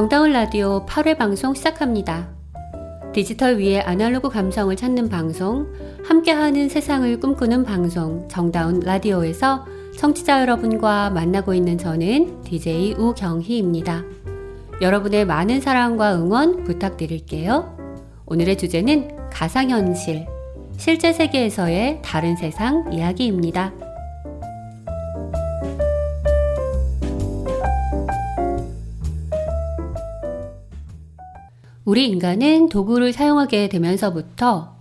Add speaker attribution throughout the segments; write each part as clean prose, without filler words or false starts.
Speaker 1: 정다운 라디오 8회 방송 시작합니다. 디지털 위에 아날로그 감성을 찾는 방송, 함께하는 세상을 꿈꾸는 방송 정다운 라디오에서 청취자 여러분과 만나고 있는 저는 DJ 우경희입니다. 여러분의 많은 사랑과 응원 부탁드릴게요. 오늘의 주제는 가상현실, 실제 세계에서의 다른 세상 이야기입니다. 우리 인간은 도구를 사용하게 되면서부터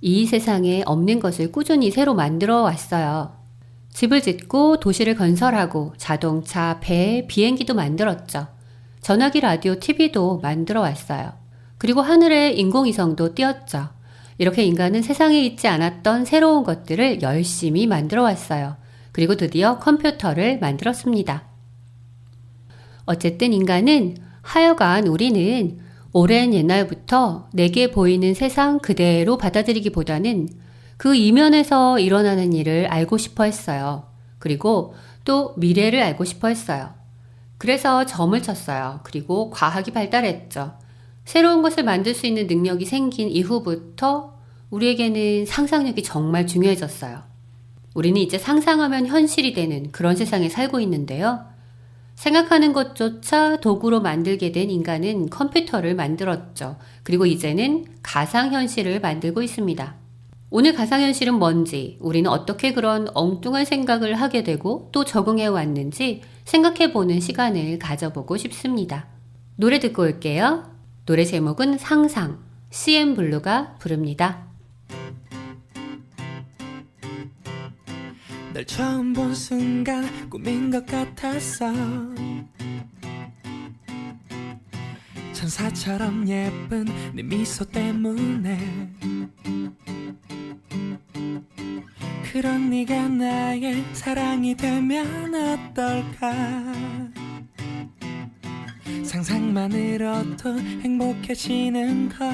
Speaker 1: 이 세상에 없는 것을 꾸준히 새로 만들어 왔어요. 집을 짓고 도시를 건설하고 자동차, 배, 비행기도 만들었죠. 전화기, 라디오, TV도 만들어 왔어요. 그리고 하늘에 인공위성도 띄웠죠. 이렇게 인간은 세상에 있지 않았던 새로운 것들을 열심히 만들어 왔어요. 그리고 드디어 컴퓨터를 만들었습니다. 어쨌든 인간은 하여간 우리는 오랜 옛날부터 내게 보이는 세상 그대로 받아들이기보다는 그 이면에서 일어나는 일을 알고 싶어 했어요. 그리고 또 미래를 알고 싶어 했어요. 그래서 점을 쳤어요. 그리고 과학이 발달했죠. 새로운 것을 만들 수 있는 능력이 생긴 이후부터 우리에게는 상상력이 정말 중요해졌어요. 우리는 이제 상상하면 현실이 되는 그런 세상에 살고 있는데요. 생각하는 것조차 도구로 만들게 된 인간은 컴퓨터를 만들었죠. 그리고 이제는 가상현실을 만들고 있습니다. 오늘 가상현실은 뭔지, 우리는 어떻게 그런 엉뚱한 생각을 하게 되고 또 적응해 왔는지 생각해보는 시간을 가져보고 싶습니다. 노래 듣고 올게요. 노래 제목은 상상, CN블루가 부릅니다.
Speaker 2: 널 처음 본 순간 꿈인 것 같았어. 천사처럼 예쁜 네 미소 때문에 그런 네가 나의 사랑이 되면 어떨까. 상상만으로도 행복해지는 것.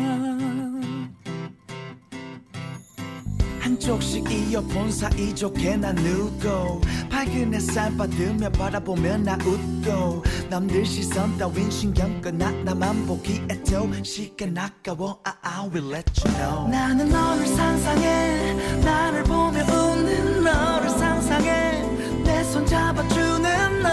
Speaker 3: 한쪽씩 이어폰 사이좋게 나누고 밝은 햇살 받으며 바라보며 나 웃고 남들 시선 따윈 신경 꺼나 나만 보기에도 시간 아까워 I will let you know. 나는 너를 상상해 나를 보며 웃는 너를 상상해 내 손 잡아주는 너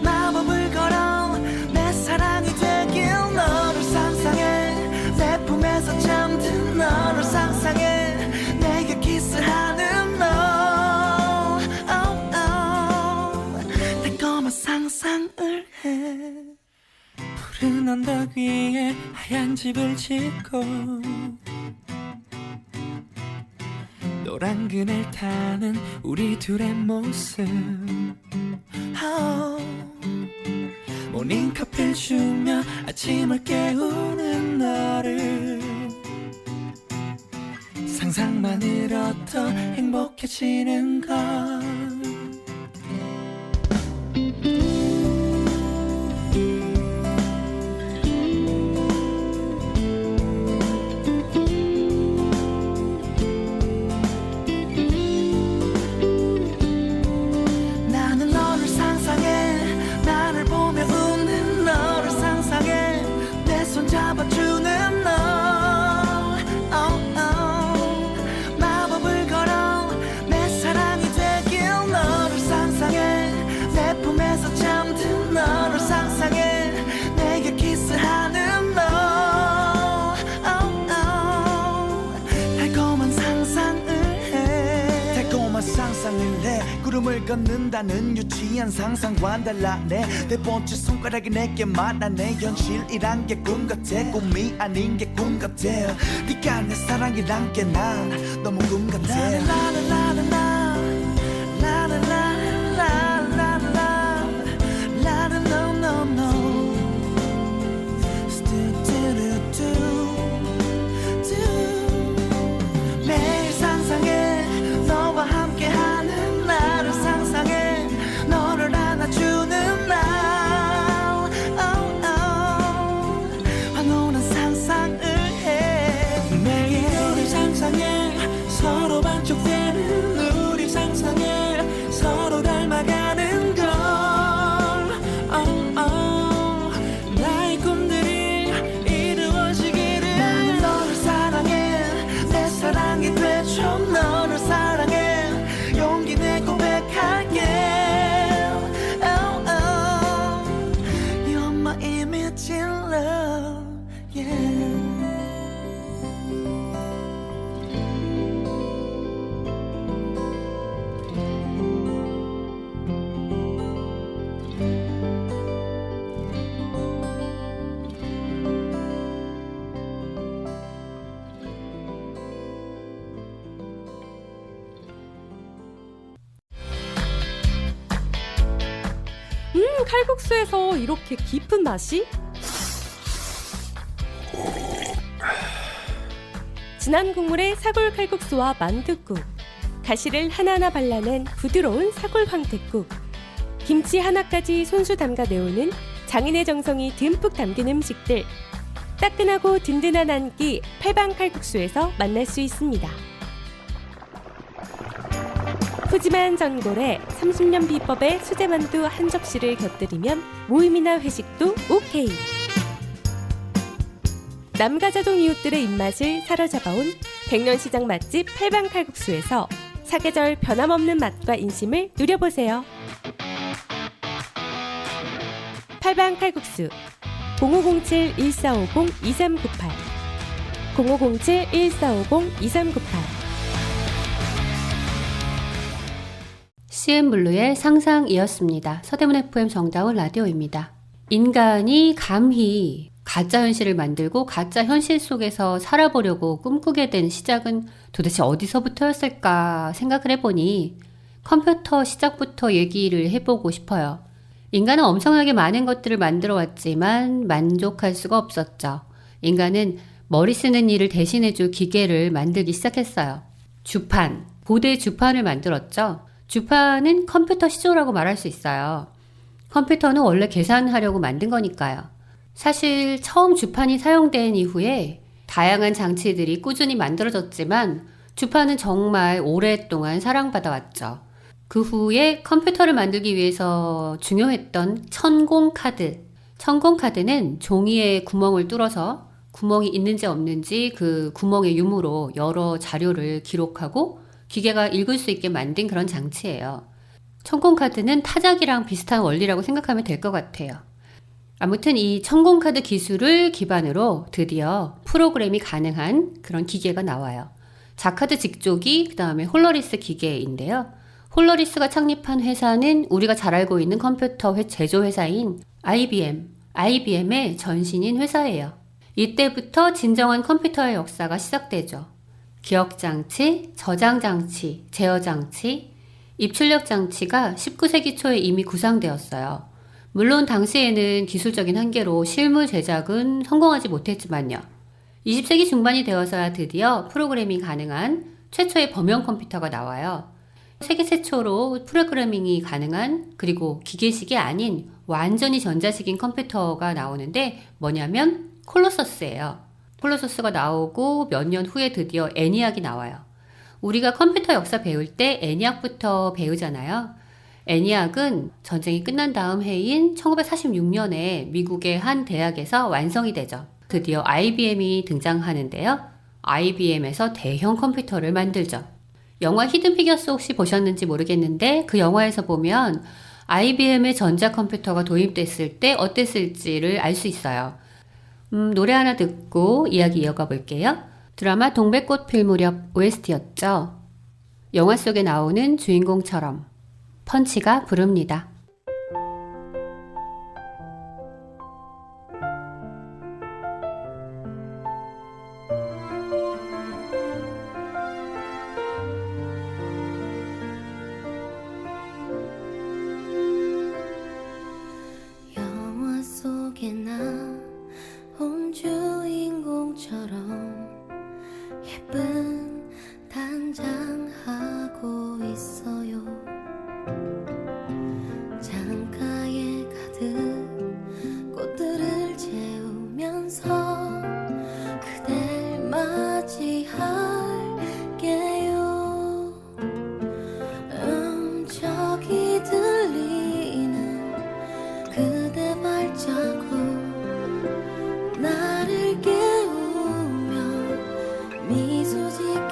Speaker 3: 마법을 걸어 내 사랑이 되길 너를 상상해 내 품에서 잠든 너를 상상해 내게 키스하는 너 달콤한 상상을 해.
Speaker 2: 푸른 언덕 위에 하얀 집을 짓고 노란 그늘 타는 우리 둘의 모습. 모닝커피를 주며 아침을 깨우는 너를 상상만으로도 행복해지는 것.
Speaker 3: 나는 너를 상상해 나를 보며 웃는 너를 상상해 내 손 잡아주는 너 마법을 걸어 내 사랑이 되길 너를 상상해 내 품에서 잠든 너를 상상해 내게 키스하는 너 달콤한 상상을 해. 달콤한 상상을 해. 구름을 걷는다는 유치한 상상과는 달라 내 번째 손가락이 내게 말하네. 현실이란 게 꿈 같아 꿈이 아닌 게 꿈 같아. 네가 내 사랑이란 게 난 너무 꿈 같아. 매일 상상해 너와 함께하는 나를 상상해 너를 안아주는 날 황홀한 상상을 해.
Speaker 2: 매일 너를 상상해 서로 반쪽되는 우리
Speaker 4: 칼국수에서 이렇게 깊은 맛이? 진한 국물의 사골 칼국수와 만둣국, 가시를 하나하나 발라낸 부드러운 사골 황태국, 김치 하나까지 손수 담가 내오는 장인의 정성이 듬뿍 담긴 음식들, 따끈하고 든든한 한 끼 팔방 칼국수에서 만날 수 있습니다. 푸짐한 전골에 30년 비법의 수제만두 한 접시를 곁들이면 모임이나 회식도 오케이. 남가자동 이웃들의 입맛을 사로잡아온 백년시장 맛집 팔방 칼국수에서 사계절 변함없는 맛과 인심을 누려보세요. 팔방 칼국수 0507-1450-2398 0507-1450-2398
Speaker 1: CN블루의 상상이었습니다. 서대문 FM 정다운 라디오입니다. 인간이 감히 가짜 현실을 만들고 가짜 현실 속에서 살아보려고 꿈꾸게 된 시작은 도대체 어디서부터였을까 생각을 해보니 컴퓨터 시작부터 얘기를 해보고 싶어요. 인간은 엄청나게 많은 것들을 만들어 왔지만 만족할 수가 없었죠. 인간은 머리 쓰는 일을 대신해줄 기계를 만들기 시작했어요. 주판, 고대 주판을 만들었죠. 주판은 컴퓨터 시조라고 말할 수 있어요. 컴퓨터는 원래 계산하려고 만든 거니까요. 사실 처음 주판이 사용된 이후에 다양한 장치들이 꾸준히 만들어졌지만 주판은 정말 오랫동안 사랑받아왔죠. 그 후에 컴퓨터를 만들기 위해서 중요했던 천공카드. 천공카드는 종이에 구멍을 뚫어서 구멍이 있는지 없는지 그 구멍의 유무로 여러 자료를 기록하고 기계가 읽을 수 있게 만든 그런 장치예요. 천공카드는 타자기랑 비슷한 원리라고 생각하면 될 것 같아요. 아무튼 이 천공카드 기술을 기반으로 드디어 프로그램이 가능한 그런 기계가 나와요. 자카드 직조기, 그 다음에 홀러리스 기계인데요. 홀러리스가 창립한 회사는 우리가 잘 알고 있는 컴퓨터 제조 회사인 IBM의 전신인 회사예요. 이때부터 진정한 컴퓨터의 역사가 시작되죠. 기억장치, 저장장치, 제어장치, 입출력장치가 19세기 초에 이미 구상되었어요. 물론 당시에는 기술적인 한계로 실물 제작은 성공하지 못했지만요. 20세기 중반이 되어서야 드디어 프로그래밍이 가능한 최초의 범용 컴퓨터가 나와요. 세계 최초로 프로그래밍이 가능한 그리고 기계식이 아닌 완전히 전자식인 컴퓨터가 나오는데 뭐냐면 콜로서스예요. 콜로서스가 나오고 몇 년 후에 드디어 애니악이 나와요. 우리가 컴퓨터 역사 배울 때 애니악부터 배우잖아요. 애니악은 전쟁이 끝난 다음 해인 1946년에 미국의 한 대학에서 완성이 되죠. 드디어 IBM이 등장하는데요. IBM에서 대형 컴퓨터를 만들죠. 영화 히든 피겨스 혹시 보셨는지 모르겠는데 그 영화에서 보면 IBM의 전자컴퓨터가 도입됐을 때 어땠을지를 알 수 있어요. 노래 하나 듣고 이야기 이어가 볼게요. 드라마 동백꽃 필 무렵 OST였죠. 영화 속에 나오는 주인공처럼 펀치가 부릅니다.
Speaker 5: 영화 속에 나온 주인공처럼 예쁜 단장하고 있어요. 창가에 가득 꽃들을 채우면서 그댈 맞이할게요. 저기 들리는 그대 발자국 나를 깨우며 미소 짓게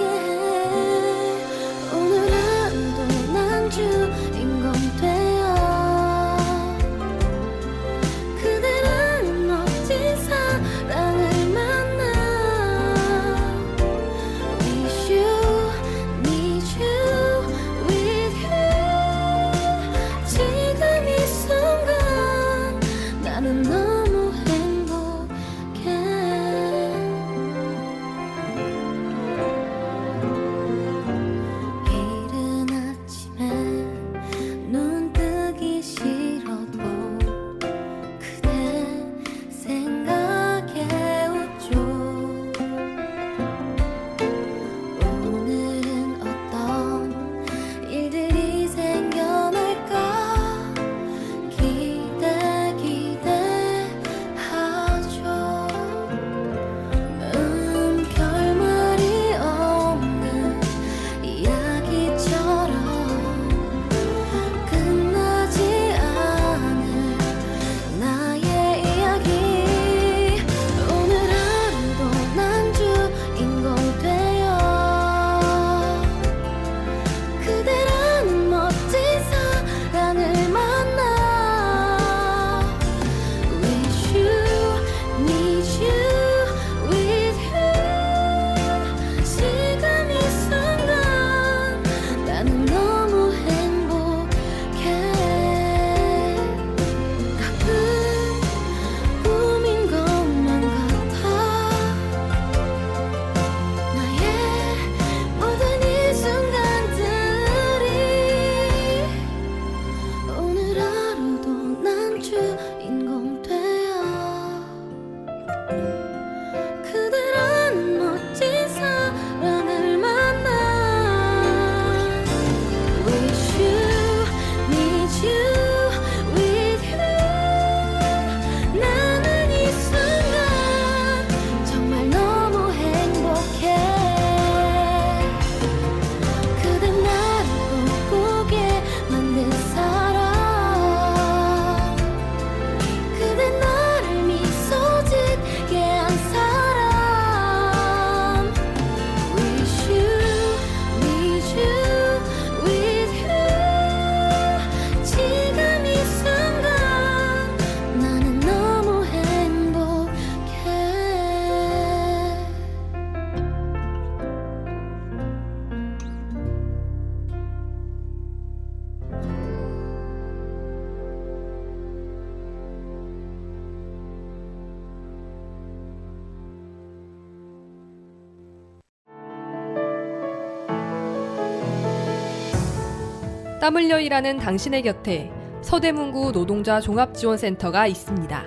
Speaker 6: 땀 흘려 일하는 당신의 곁에 서대문구 노동자 종합지원센터가 있습니다.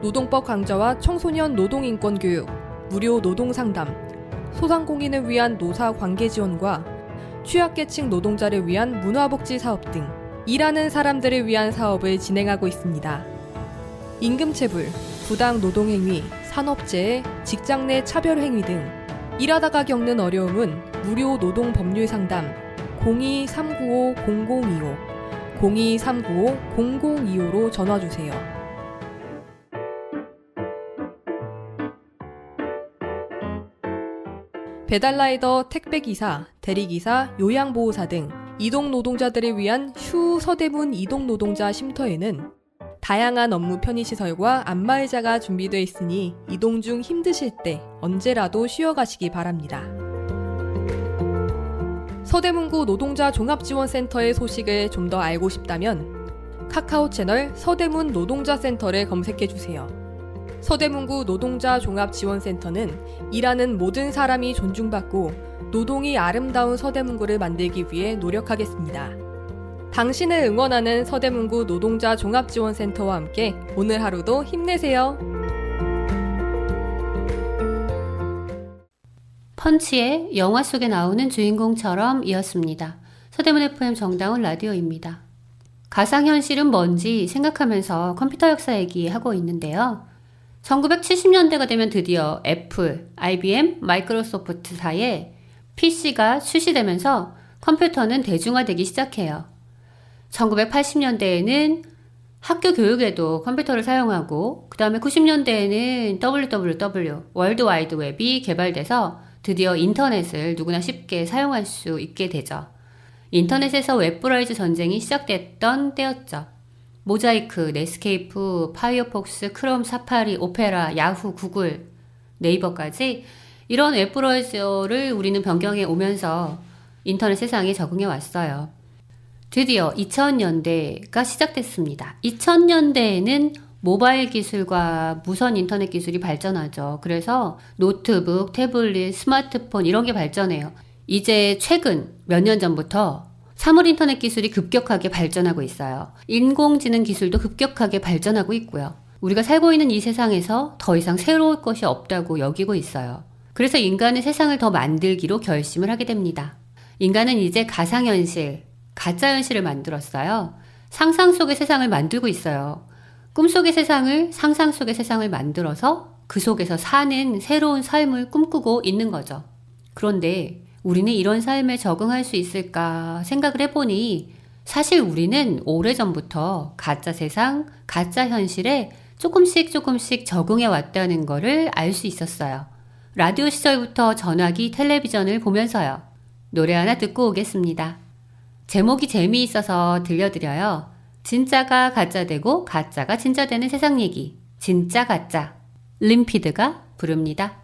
Speaker 6: 노동법 강화와 청소년 노동인권 교육, 무료 노동상담, 소상공인을 위한 노사 관계 지원과 취약계층 노동자를 위한 문화복지 사업 등 일하는 사람들을 위한 사업을 진행하고 있습니다. 임금체불, 부당 노동행위, 산업재해, 직장 내 차별행위 등 일하다가 겪는 어려움은 무료 노동법률 상담 02-395-0025, 02-395-0025로 전화주세요. 배달라이더, 택배기사, 대리기사, 요양보호사 등 이동노동자들을 위한 슈 서대문 이동노동자 쉼터에는 다양한 업무 편의시설과 안마의자가 준비되어 있으니 이동 중 힘드실 때 언제라도 쉬어가시기 바랍니다. 서대문구 노동자 종합지원센터의 소식을 좀 더 알고 싶다면 카카오 채널 서대문 노동자센터를 검색해주세요. 서대문구 노동자 종합지원센터는 일하는 모든 사람이 존중받고 노동이 아름다운 서대문구를 만들기 위해 노력하겠습니다. 당신을 응원하는 서대문구 노동자 종합지원센터와 함께 오늘 하루도 힘내세요.
Speaker 1: 펀치의 영화 속에 나오는 주인공처럼 이었습니다. 서대문 FM 정다운 라디오입니다. 가상현실은 뭔지 생각하면서 컴퓨터 역사 얘기하고 있는데요. 1970년대가 되면 드디어 애플, IBM, 마이크로소프트사의 PC가 출시되면서 컴퓨터는 대중화되기 시작해요. 1980년대에는 학교 교육에도 컴퓨터를 사용하고 그 다음에 90년대에는 WWW, 월드와이드 웹이 개발돼서 드디어 인터넷을 누구나 쉽게 사용할 수 있게 되죠. 인터넷에서 웹브라우저 전쟁이 시작됐던 때였죠. 모자이크, 넷스케이프, 파이어폭스, 크롬, 사파리, 오페라, 야후, 구글, 네이버까지 이런 웹브라우저를 우리는 변경해 오면서 인터넷 세상에 적응해 왔어요. 드디어 2000년대가 시작됐습니다. 2000년대에는 모바일 기술과 무선 인터넷 기술이 발전하죠. 그래서 노트북, 태블릿, 스마트폰 이런 게 발전해요. 이제 최근 몇 년 전부터 사물 인터넷 기술이 급격하게 발전하고 있어요. 인공지능 기술도 급격하게 발전하고 있고요. 우리가 살고 있는 이 세상에서 더 이상 새로울 것이 없다고 여기고 있어요. 그래서 인간은 세상을 더 만들기로 결심을 하게 됩니다. 인간은 이제 가상현실, 가짜현실을 만들었어요. 상상 속의 세상을 만들고 있어요. 꿈속의 세상을, 상상 속의 세상을 만들어서 그 속에서 사는 새로운 삶을 꿈꾸고 있는 거죠. 그런데 우리는 이런 삶에 적응할 수 있을까 생각을 해보니 사실 우리는 오래전부터 가짜 세상, 가짜 현실에 조금씩 적응해 왔다는 거를 알 수 있었어요. 라디오 시절부터 전화기, 텔레비전을 보면서요. 노래 하나 듣고 오겠습니다. 제목이 재미있어서 들려드려요. 진짜가 가짜 되고 가짜가 진짜 되는 세상 얘기. 진짜 가짜. 림피드가 부릅니다.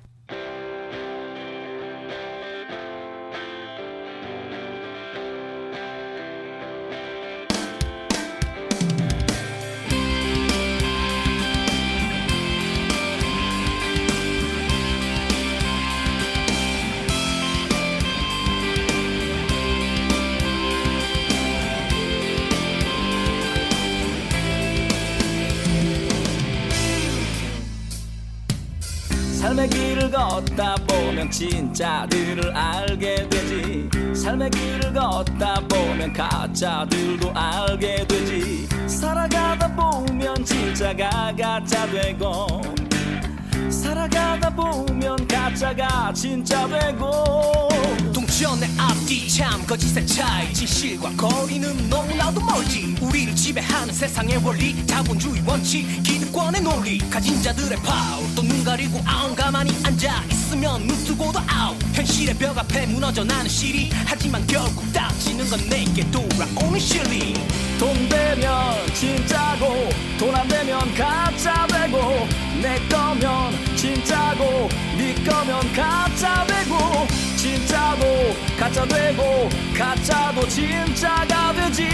Speaker 2: 삶의 길을 걷다 보면 진짜들을 알게 되지. 삶의 길을 걷다 보면 가짜들도 알게 되지. 살아가다 보면 진짜가 가짜 되고 살아가다 보면 가짜가 진짜 되고 동전의 앞뒤 참 거짓의 차이 진실과 거리는 너무나도 멀지. 우리를 지배하는 세상의 원리 자본주의 원칙 기득권의 논리 가진 자들의 파워 또 눈 가리고 아웅 가만히 앉아 있으면 눈 뜨고도 아우 현실의 벽 앞에 무너져 나는 시리 하지만 결국 닥치는 건 내게 돌아오는 실리. 돈 되면 진짜고 돈 안 되면 가짜 되고 내 거면 진짜고 네 거면 가짜 되고 진짜도 가짜 되고 가짜도 진짜가 되지.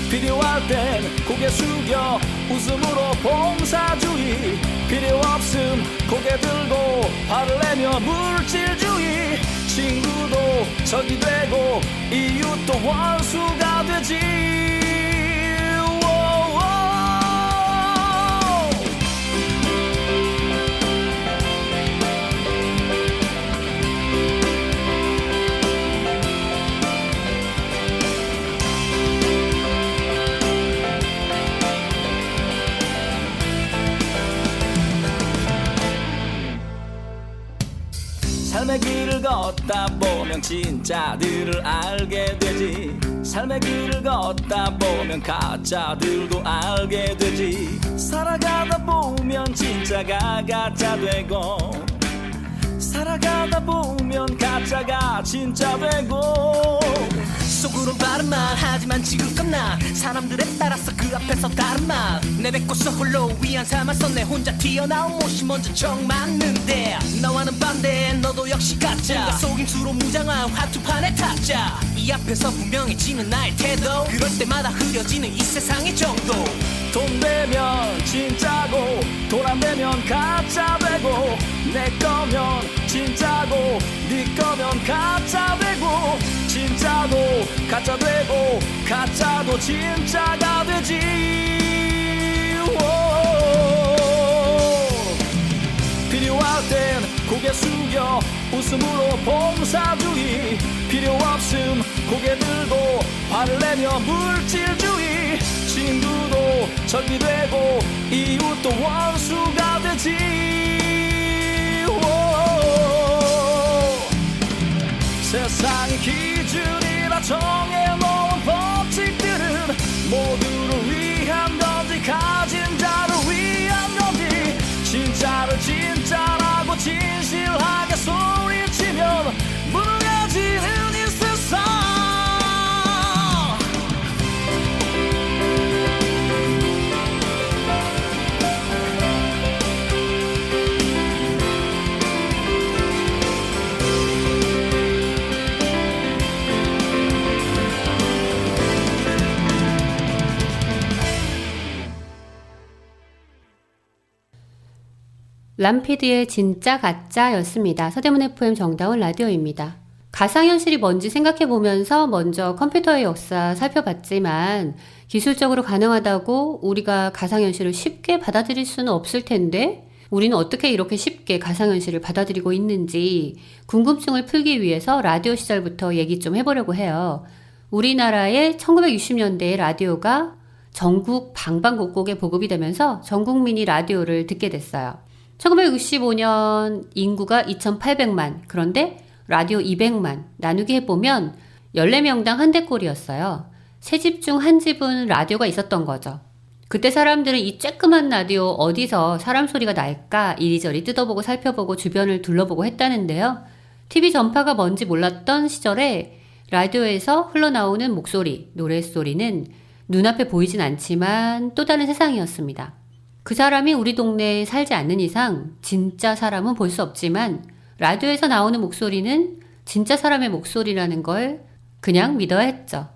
Speaker 2: 필요할 땐 고개 숙여 웃음으로 봉사주의 필요 없음 고개 들고 화를 내며 물질주의 친구도 적이 되고 이웃도 원수가 되지. 삶의 길을 걷다 보면 진짜들을 알게 되지. 삶의 길을 걷다 보면 가짜들도 알게 되지. 살아가다 보면 진짜가 가짜 되고 살아가다 보면 가짜가 진짜 되고. 속으론 바른 말 하지만 지금껏 난 사람들에 따라서 그 앞에서 다른 말 내뱉고서 홀로 위안 삼아서 내 혼자 튀어나온 못이 먼저 정 맞는데 너와는 반대 너도 역시 가짜 뭔가 속임수로 무장한 화투판의 타짜. 이 앞에서 분명해지는 나의 태도 그럴 때마다 흐려지는 이 세상의 정도. 돈 되면 진짜고 돈 안 되면 가짜 되고 내 거면 진짜고 네 거면 가짜 되고 진짜도 가짜 되고 가짜도 진짜가 되지. 필요할 땐 고개 숙여 웃음으로 봉사주의 필요 없음 고개 들고 화를 내며 물질주의. 친구도 적이 되고 이웃도 원수가 되지. 세상의 기준이라 정해놓은 법칙들은 모두를 위한 건지 가진 자를 위한 건지 진짜를 진짜라고 진실하게 소리치면 무능해지는 이 세상.
Speaker 1: 람피드의 진짜 가짜였습니다. 서대문 FM 정다운 라디오입니다. 가상현실이 뭔지 생각해보면서 먼저 컴퓨터의 역사 살펴봤지만 기술적으로 가능하다고 우리가 가상현실을 쉽게 받아들일 수는 없을 텐데 우리는 어떻게 이렇게 쉽게 가상현실을 받아들이고 있는지 궁금증을 풀기 위해서 라디오 시절부터 얘기 좀 해보려고 해요. 우리나라의 1960년대의 라디오가 전국 방방곡곡에 보급이 되면서 전 국민이 라디오를 듣게 됐어요. 1965년 인구가 2,800만, 그런데 라디오 200만 나누기 해보면 14명당 한 대꼴이었어요. 세 집 중 한 집은 라디오가 있었던 거죠. 그때 사람들은 이 쬐끄만 라디오 어디서 사람 소리가 날까 이리저리 뜯어보고 살펴보고 주변을 둘러보고 했다는데요. TV 전파가 뭔지 몰랐던 시절에 라디오에서 흘러나오는 목소리, 노랫소리는 눈앞에 보이진 않지만 또 다른 세상이었습니다. 그 사람이 우리 동네에 살지 않는 이상 진짜 사람은 볼 수 없지만 라디오에서 나오는 목소리는 진짜 사람의 목소리라는 걸 그냥 믿어야 했죠.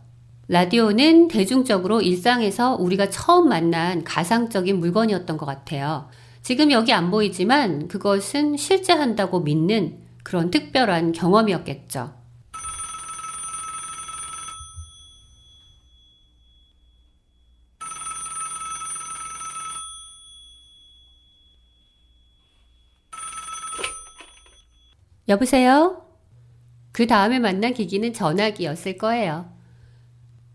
Speaker 1: 라디오는 대중적으로 일상에서 우리가 처음 만난 가상적인 물건이었던 것 같아요. 지금 여기 안 보이지만 그것은 실제 한다고 믿는 그런 특별한 경험이었겠죠. 여보세요? 그 다음에 만난 기기는 전화기였을 거예요.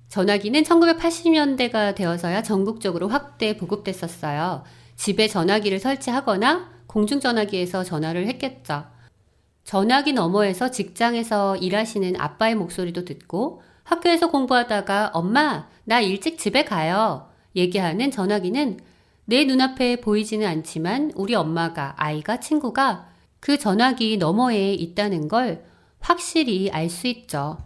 Speaker 1: 전화기는 1980년대가 되어서야 전국적으로 확대 보급됐었어요. 집에 전화기를 설치하거나 공중전화기에서 전화를 했겠죠. 전화기 너머에서 직장에서 일하시는 아빠의 목소리도 듣고 학교에서 공부하다가 엄마, 나 일찍 집에 가요. 얘기하는 전화기는 내 눈앞에 보이지는 않지만 우리 엄마가, 아이가, 친구가 그 전화기 너머에 있다는 걸 확실히 알 수 있죠.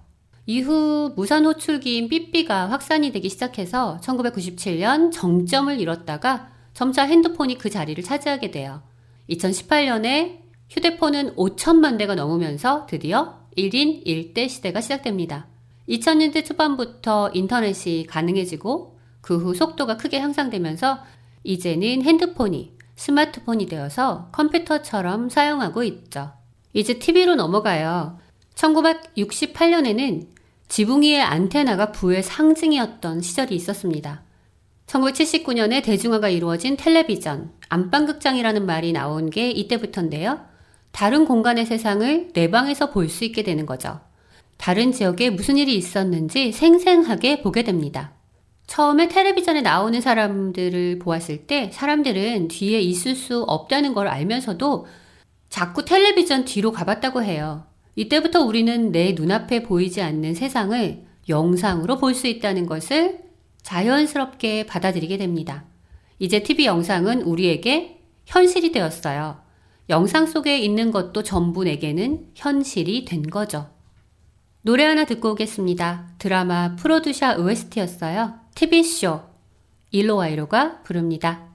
Speaker 1: 이후 무선 호출기인 삐삐가 확산이 되기 시작해서 1997년 정점을 이뤘다가 점차 핸드폰이 그 자리를 차지하게 돼요. 2018년에 휴대폰은 5천만 대가 넘으면서 드디어 1인 1대 시대가 시작됩니다. 2000년대 초반부터 인터넷이 가능해지고 그 후 속도가 크게 향상되면서 이제는 핸드폰이 스마트폰이 되어서 컴퓨터처럼 사용하고 있죠. 이제 TV로 넘어가요. 1968년에는 지붕 위의 안테나가 부의 상징이었던 시절이 있었습니다. 1979년에 대중화가 이루어진 텔레비전, 안방극장이라는 말이 나온 게 이때부터인데요. 다른 공간의 세상을 내 방에서 볼 수 있게 되는 거죠. 다른 지역에 무슨 일이 있었는지 생생하게 보게 됩니다. 처음에 텔레비전에 나오는 사람들을 보았을 때 사람들은 뒤에 있을 수 없다는 걸 알면서도 자꾸 텔레비전 뒤로 가봤다고 해요. 이때부터 우리는 내 눈앞에 보이지 않는 세상을 영상으로 볼 수 있다는 것을 자연스럽게 받아들이게 됩니다. 이제 TV 영상은 우리에게 현실이 되었어요. 영상 속에 있는 것도 전부 내게는 현실이 된 거죠. 노래 하나 듣고 오겠습니다. 드라마 프로듀샤 OST였어요. TV쇼 일로와이로가 부릅니다.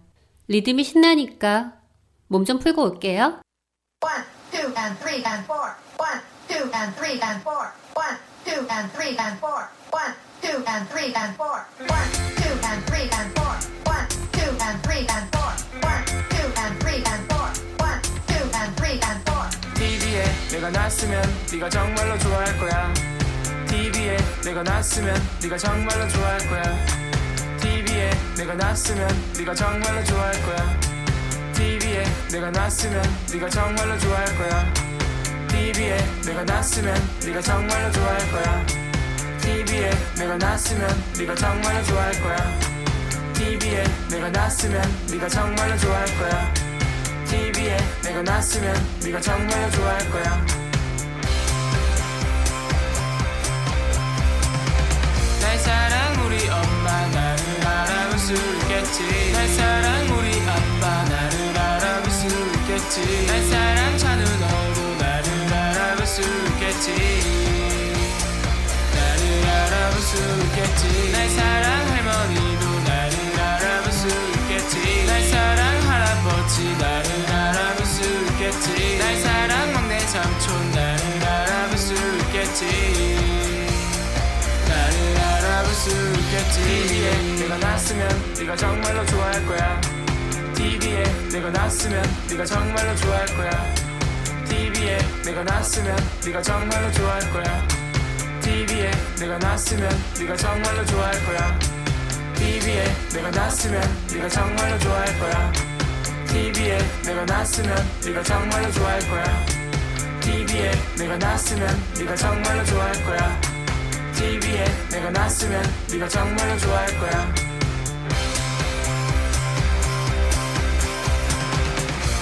Speaker 1: 리듬이 신나니까 몸 좀 풀고 올게요.
Speaker 7: 1, 2, and 3, and 4. 1, 2, and 3, and 4. 1, 2, and 3, and 4. 1, 2, and 3, and 4. 1, 2, and 3, and 4. 1, 2, and 3, and 4. 1, 2, and 3, and 4. 1, 2, and 3, and 4.
Speaker 2: TV에 내가 났으면 네가 정말로 좋아할 거야. TV에 내가 났으면 네가 정말로 좋아할 거야. TV에 내가 났으면 네가 정말로 좋아할 거야. TV에 내가 났으면 네가 정말로 좋아할 거야. TV에 내가 났으면 네가 정말로 좋아할 거야. TV에 내가 났으면 네가 정말로 좋아할 거야. TV에 내가 났으면 네가 정말로 좋아할 거야. TV에 내가 났으면 네가 정말로 좋아할 거야. 날 사랑 우리 엄마 나를 알아볼 수 있겠지. 날 사랑 우리 아빠 나를 알아볼 수 있겠지. 날 사랑 찬우 너도 나를 알아볼 수 있겠지. 나를 알아볼 수 있겠지. 날 사랑 할머니도 나를 알아볼 수 있겠지. 날 사랑 할아버지 나를 알아볼 수 있겠지. 날 사랑 막내 삼촌 나를 알아볼 수 있겠지. 나를 알아볼 수 있겠지. TV에 내가 났으면 네가 정말로 좋아할 거야. TV에 내가 났으면 네가 정말로 좋아할 거야. TV에 내가 났으면 네가 정말로 좋아할 거야. TV에 내가 났으면 네가 정말로 좋아할 거야. TV에 내가 났으면 네가 정말로 좋아할 거야. TV에 내가 났으면 네가 정말로 좋아할 거야. TV에 내가 났으면 네가 정말로 좋아할 거야. TV에 내가 났으면 네가 정말로 좋아할 거야.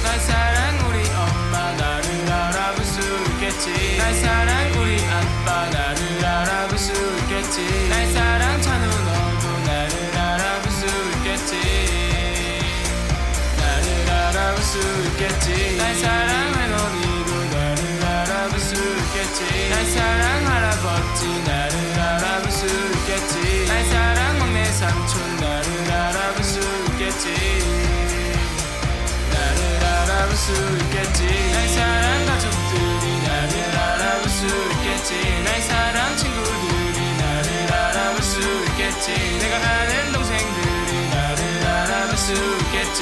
Speaker 2: 날 사랑 우리 엄마 나를 알아볼 수 있겠지. 날 사랑 우리 아빠 나를 알아볼 수 있겠지. 날 사랑 찬우 너도 나를 알아볼 수 있겠지. 나를 알아볼 수 있겠지. 날 사랑 할머니도 나를 알아볼 수 있겠지. 날 사랑 할아버지 나를 알아볼 수 있겠지. 날 사랑 막내 삼촌 나를 알아볼 수 있겠지. 나를 알아볼 수 있겠지. 날 사랑 가족들이 나를 알아볼 수 있겠지. 날 사랑 친구들이 나를 알아볼 수 있겠지. 내가 아는 동생들이 나를 알아볼 수 있겠지.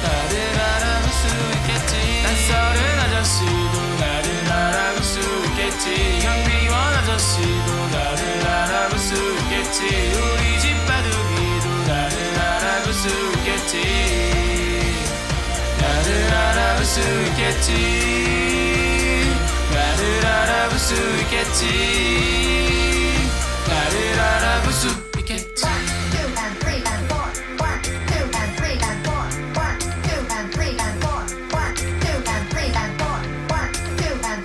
Speaker 2: 나를 알아볼 수 있겠지. 낯설은 아저씨도 나를 알아볼 수 있겠지. 경비원 아저씨도 나를 알아볼 수 있겠지. 우리 집 바둑이도 나를 알아볼 수 있겠지. 나를 알아볼 수 있겠지. 나를 알아볼 수 있겠지. 나를 알아볼 수 있겠지.
Speaker 7: 1, 2, and 3, and 4. 1, 2, and 3, and 4. 1, 2, and 3, and 4. 1, 2, and 3, and 4. 1, 2, and 3, and 4. 1, 2, and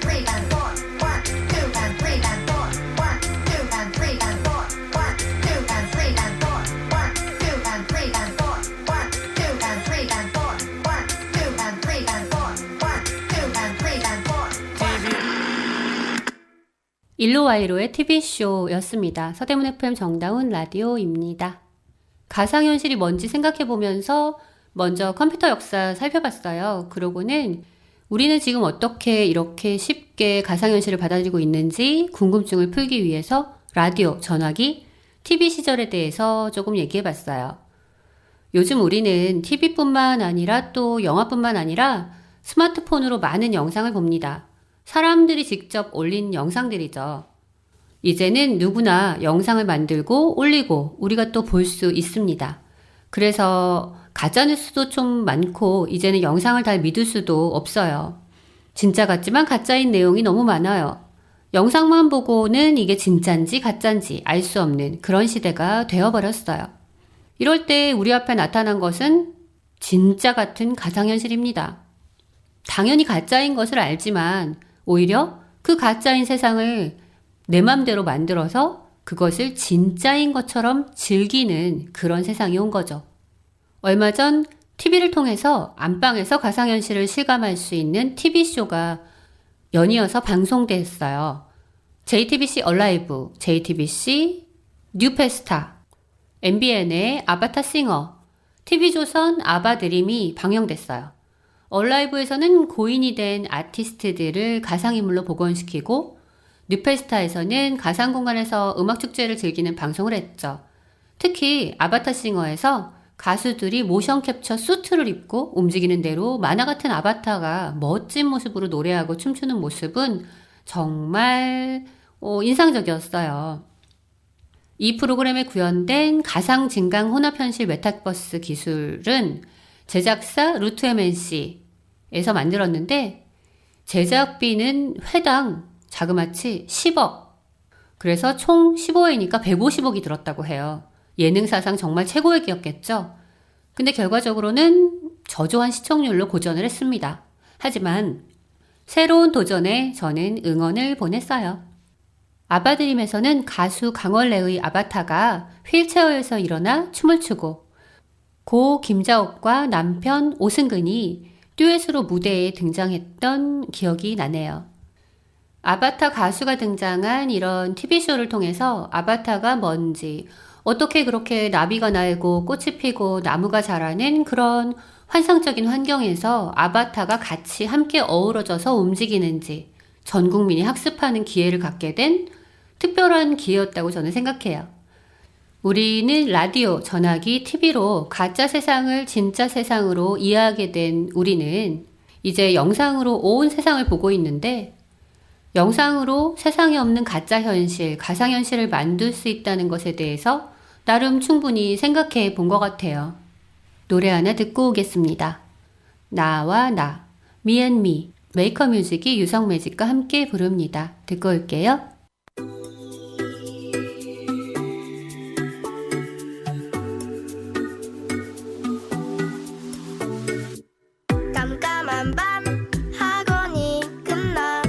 Speaker 7: 3, and 4. 1, 2, and 3, and 4. 1, 2, and 3, and 4. 1, 2, and 3, and 4. 1, 2, and 3, and 4. 1, 2, and 3, and 4. 1, 2, and 3, and 4.
Speaker 1: 일로와이로의 TV쇼였습니다. 서대문 FM 정다운 라디오입니다. 가상현실이 뭔지 생각해보면서 먼저 컴퓨터 역사 살펴봤어요. 그러고는 우리는 지금 어떻게 이렇게 쉽게 가상현실을 받아들이고 있는지 궁금증을 풀기 위해서 라디오, 전화기, TV 시절에 대해서 조금 얘기해봤어요. 요즘 우리는 TV뿐만 아니라 또 영화뿐만 아니라 스마트폰으로 많은 영상을 봅니다. 사람들이 직접 올린 영상들이죠. 이제는 누구나 영상을 만들고 올리고 우리가 또 볼 수 있습니다. 그래서 가짜뉴스도 좀 많고 이제는 영상을 다 믿을 수도 없어요. 진짜 같지만 가짜인 내용이 너무 많아요. 영상만 보고는 이게 진짠지 가짠지 알 수 없는 그런 시대가 되어버렸어요. 이럴 때 우리 앞에 나타난 것은 진짜 같은 가상현실입니다. 당연히 가짜인 것을 알지만 오히려 그 가짜인 세상을 내 맘대로 만들어서 그것을 진짜인 것처럼 즐기는 그런 세상이 온 거죠. 얼마 전 TV를 통해서 안방에서 가상현실을 실감할 수 있는 TV쇼가 연이어서 방송됐어요. JTBC 얼라이브, JTBC 뉴페스타, MBN의 아바타 싱어, TV조선 아바드림이 방영됐어요. 얼라이브에서는 고인이 된 아티스트들을 가상인물로 복원시키고 뉴페스타에서는 가상공간에서 음악축제를 즐기는 방송을 했죠. 특히 아바타 싱어에서 가수들이 모션 캡처 수트를 입고 움직이는 대로 만화 같은 아바타가 멋진 모습으로 노래하고 춤추는 모습은 정말 인상적이었어요. 이 프로그램에 구현된 가상 진강 혼합 현실 메타버스 기술은 제작사 루트 MNC에서 만들었는데 제작비는 회당 자그마치 10억. 그래서 총 15회니까 150억이 들었다고 해요. 예능사상 정말 최고액이었겠죠. 근데 결과적으로는 저조한 시청률로 고전을 했습니다. 하지만 새로운 도전에 저는 응원을 보냈어요. 아바드림에서는 가수 강원래의 아바타가 휠체어에서 일어나 춤을 추고 고 김자옥과 남편 오승근이 듀엣으로 무대에 등장했던 기억이 나네요. 아바타 가수가 등장한 이런 TV쇼를 통해서 아바타가 뭔지, 어떻게 그렇게 나비가 날고 꽃이 피고 나무가 자라는 그런 환상적인 환경에서 아바타가 같이 함께 어우러져서 움직이는지 전 국민이 학습하는 기회를 갖게 된 특별한 기회였다고 저는 생각해요. 우리는 라디오, 전화기, TV로 가짜 세상을 진짜 세상으로 이해하게 된 우리는 이제 영상으로 온 세상을 보고 있는데 영상으로 세상에 없는 가짜 현실, 가상현실을 만들 수 있다는 것에 대해서 나름 충분히 생각해 본 것 같아요. 노래 하나 듣고 오겠습니다. 나와 나, Me and Me, 메이커뮤직이 유성매직과 함께 부릅니다. 듣고 올게요.
Speaker 5: 깜깜한 밤 학원이 끝나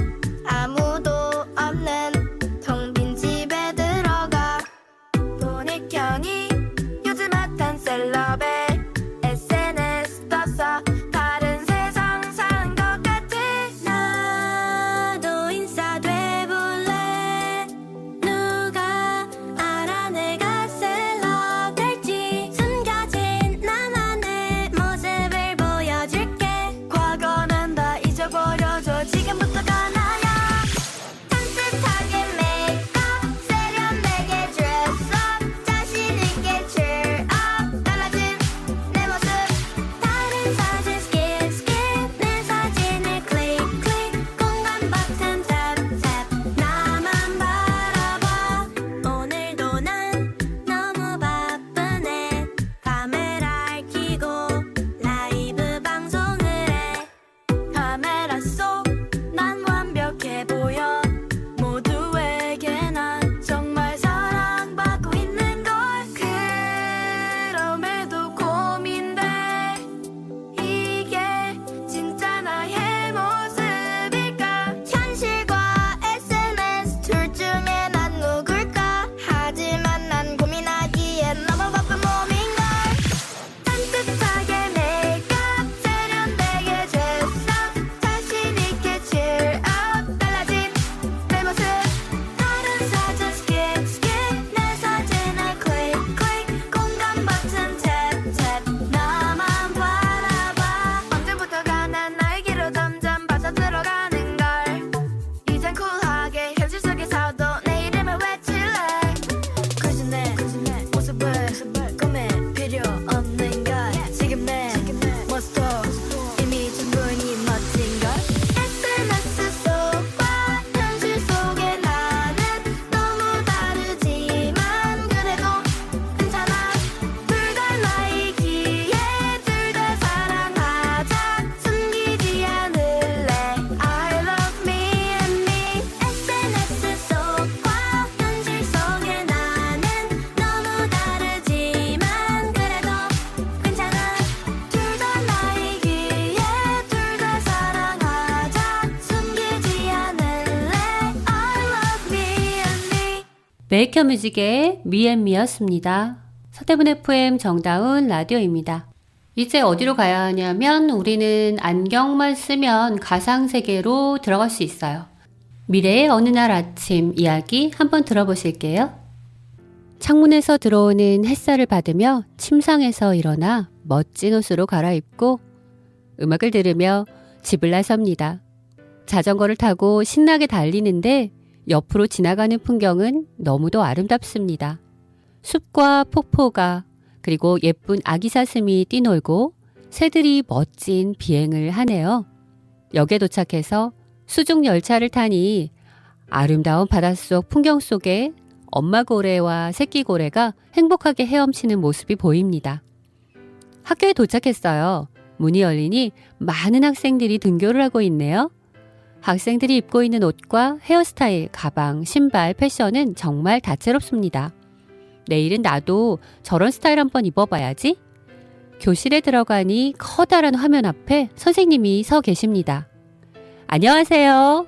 Speaker 5: 아무도 없는 텅 빈 집에 들어가 보니 켜니 요즘 핫한 셀럽의 SNS 떴어 다른 세상 사는 것 같아 나도 인싸 돼볼래
Speaker 1: 메이커 뮤직의 미앤미였습니다. 서대문 FM 정다운 라디오입니다. 이제 어디로 가야 하냐면 우리는 안경만 쓰면 가상세계로 들어갈 수 있어요. 미래의 어느 날 아침 이야기 한번 들어보실게요. 창문에서 들어오는 햇살을 받으며 침상에서 일어나 멋진 옷으로 갈아입고 음악을 들으며 집을 나섭니다. 자전거를 타고 신나게 달리는데 옆으로 지나가는 풍경은 너무도 아름답습니다. 숲과 폭포가 그리고 예쁜 아기 사슴이 뛰놀고 새들이 멋진 비행을 하네요. 역에 도착해서 수중 열차를 타니 아름다운 바닷속 풍경 속에 엄마 고래와 새끼 고래가 행복하게 헤엄치는 모습이 보입니다. 학교에 도착했어요. 문이 열리니 많은 학생들이 등교를 하고 있네요. 학생들이 입고 있는 옷과 헤어스타일, 가방, 신발, 패션은 정말 다채롭습니다. 내일은 나도 저런 스타일 한번 입어봐야지. 교실에 들어가니 커다란 화면 앞에 선생님이 서 계십니다. 안녕하세요.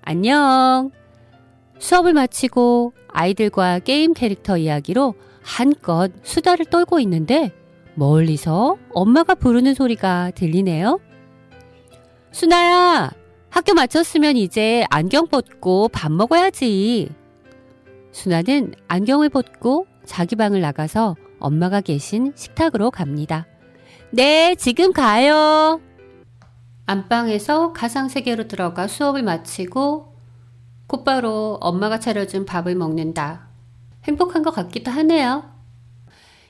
Speaker 1: 안녕. 수업을 마치고 아이들과 게임 캐릭터 이야기로 한껏 수다를 떨고 있는데 멀리서 엄마가 부르는 소리가 들리네요. 순아야, 학교 마쳤으면 이제 안경 벗고 밥 먹어야지. 순아는 안경을 벗고 자기 방을 나가서 엄마가 계신 식탁으로 갑니다. 네, 지금 가요. 안방에서 가상세계로 들어가 수업을 마치고 곧바로 엄마가 차려준 밥을 먹는다. 행복한 것 같기도 하네요.